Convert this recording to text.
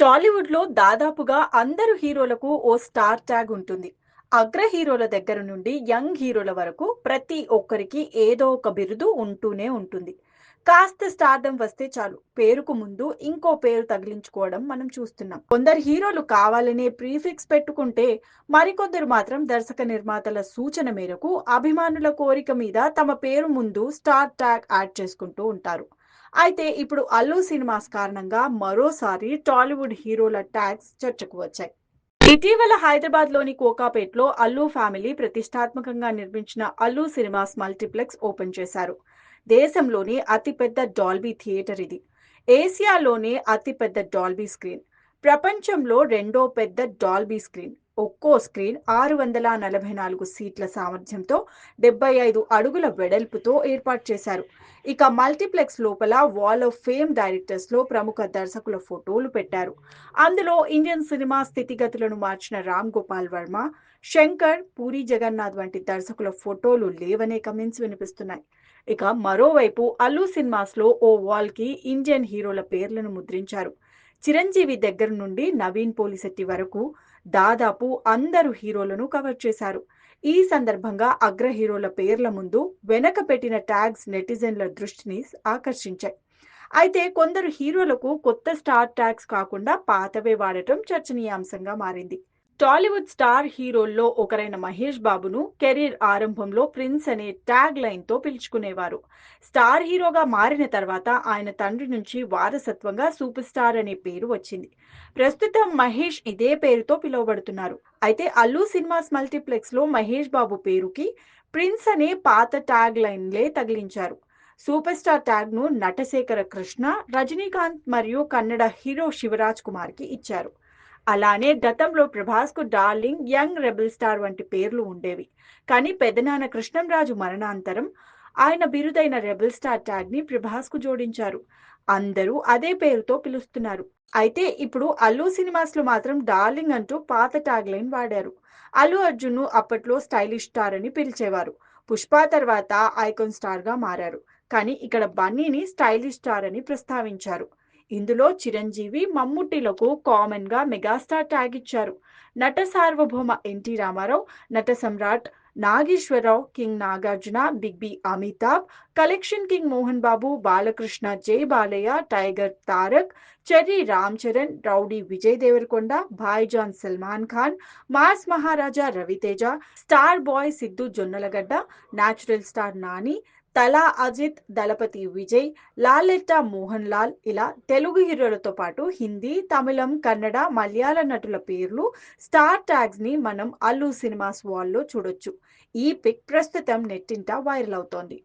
టాలీవుడ్‌లో దాదాపుగా అందరు హీరోలకు ఓ స్టార్ ట్యాగ్ ఉంటుంది. అగ్ర హీరోల దగ్గర నుండి యంగ్ హీరోల వరకు ప్రతి ఒక్కరికి ఏదో ఒక బిరుదు ఉంటూనే ఉంటుంది. కాస్త స్టార్డమ్ వస్తే చాలు పేరుకు ముందు ఇంకో పేరు తగిలించుకోవడం మనం చూస్తున్నాం. కొందరు హీరోలు కావాలనే ప్రీఫిక్స్ పెట్టుకుంటే, మరికొందరు మాత్రం దర్శక నిర్మాతల సూచన మేరకు అభిమానుల కోరిక మీద తమ పేరు ముందు స్టార్ ట్యాగ్ యాడ్ చేసుకుంటూ ఉంటారు. అయితే ఇప్పుడు 'అల్లు' సినిమాస్ కారణంగా మరోసారి టాలీవుడ్ హీరోల ట్యాగ్స్ చర్చకు వచ్చాయి. ఇటీవల హైదరాబాద్‌లోని కోకాపేట్‌లో 'అల్లు' ఫ్యామిలీ ప్రతిష్టాత్మకంగా నిర్మించిన 'అల్లు సినిమాస్ మల్టీప్లెక్స్' ఓపెన్ చేశారు. దేశంలోనే అతిపెద్ద డాల్బీ థియేటర్ ఇది. ఏసియాలోనే అతిపెద్ద డాల్బీ స్క్రీన్. ప్రపంచంలో రెండో పెద్ద డాల్బీ స్క్రీన్. ఒక్కో స్క్రీన్ 644 సీట్ల సామర్థ్యంతో 75 అడుగుల వెడల్పుతో ఏర్పాటు చేశారు. ఇక మల్టీప్లెక్స్ లోపల వాల్ ఆఫ్ ఫేమ్ డైరెక్టర్స్‌లో ప్రముఖ దర్శకుల ఫోటోలు పెట్టారు. అందులో ఇండియన్ సినిమా స్థితిగతులను మార్చిన రామ్ గోపాల్ వర్మ, శంకర్, పూరి జగన్నాథ్ వంటి దర్శకుల ఫోటోలు లేవనే కమెంట్స్ వినిపిస్తున్నాయి. ఇక మరోవైపు 'అల్లు' సినిమాస్‌లో ఓ వాల్‌కి ఇండియన్ హీరోల పేర్లను ముద్రించారు. చిరంజీవి దగ్గర నుండి నవీన్ పోలిశెట్టి వరకు దాదాపు అందరు హీరోలను కవర్ చేశారు. ఈ సందర్భంగా అగ్ర హీరోల పేర్ల ముందు వెనక పెట్టిన ట్యాగ్స్ నెటిజన్ల దృష్టిని ఆకర్షించాయి. అయితే కొందరు హీరోలకు కొత్త స్టార్ ట్యాగ్స్ కాకుండా పాతవే వాడటం చర్చనీయాంశంగా మారింది. టాలీవుడ్ స్టార్ హీరోల్లో ఒకరైన మహేష్ బాబును కెరీర్ ఆరంభంలో ప్రిన్స్ అనే ట్యాగ్ లైన్తో పిలుచుకునేవారు. స్టార్ హీరోగా మారిన తర్వాత ఆయన తండ్రి నుంచి వారసత్వంగా సూపర్ స్టార్ అనే పేరు వచ్చింది. ప్రస్తుతం మహేష్ ఇదే పేరుతో పిలువబడుతున్నారు. అయితే 'అల్లు సినిమాస్ మల్టీప్లెక్స్'లో మహేష్ బాబు పేరుకి ప్రిన్స్ అనే పాత ట్యాగ్ లైన్లే తగిలించారు. సూపర్ స్టార్ ట్యాగ్ను నటశేఖర కృష్ణ, రజనీకాంత్ మరియు కన్నడ హీరో శివరాజ్ కుమార్కి ఇచ్చారు. అలానే గతంలో ప్రభాస్‌కు డార్లింగ్, యంగ్ రెబెల్ స్టార్ వంటి పేర్లు ఉండేవి. కానీ పెదనాన్న కృష్ణంరాజు మరణాంతరం ఆయన బిరుదైన రెబెల్ స్టార్ ట్యాగ్‌ని ప్రభాస్‌కు జోడించారు. అందరూ అదే పేరుతో పిలుస్తున్నారు. అయితే ఇప్పుడు 'అల్లు' సినిమాస్‌లో మాత్రం డార్లింగ్ అంటూ పాత ట్యాగ్ లైన్ వాడారు. అల్లు అర్జున్‌ను అప్పట్లో స్టైలిష్ స్టార్ అని పిలిచేవారు. 'పుష్ప' తర్వాత ఐకాన్ స్టార్‌గా మారారు. కానీ ఇక్కడ బన్నీని స్టైలిష్ స్టార్ అని ప్రస్తావించారు. ఇందులో చిరంజీవి, మమ్ముట్టిలకు కామన్‌గా మెగాస్టార్ ట్యాగ్ ఇచ్చారు. నట సార్వభౌమ ఎన్టీ రామారావు, నట సమ్రాట్ Nageswara Rao, king Nagarjuna, big B Amitabh, collection king Mohan Babu, Balakrishna, జై Balayya, tiger Tarak, Cherry Ram Charan, rowdy Vijay Deverakonda, భాయిజాన్ సల్మాన్ ఖాన్, మాస్ మహారాజా Ravi Teja, star boy Siddhu Jonnalagadda, natural star Nani, తలా అజిత్, దళపతి విజయ్, లాలెట్టా మోహన్ లాల్ ఇలా తెలుగు హీరోలతో పాటు హిందీ, తమిళం, కన్నడ, మలయాళ నటుల పేర్లు, స్టార్ ట్యాగ్స్ ని మనం 'అల్లు సినిమాస్' వాల్లో చూడొచ్చు. ఈ పిక్ ప్రస్తుతం నెట్టింట వైరల్ అవుతోంది.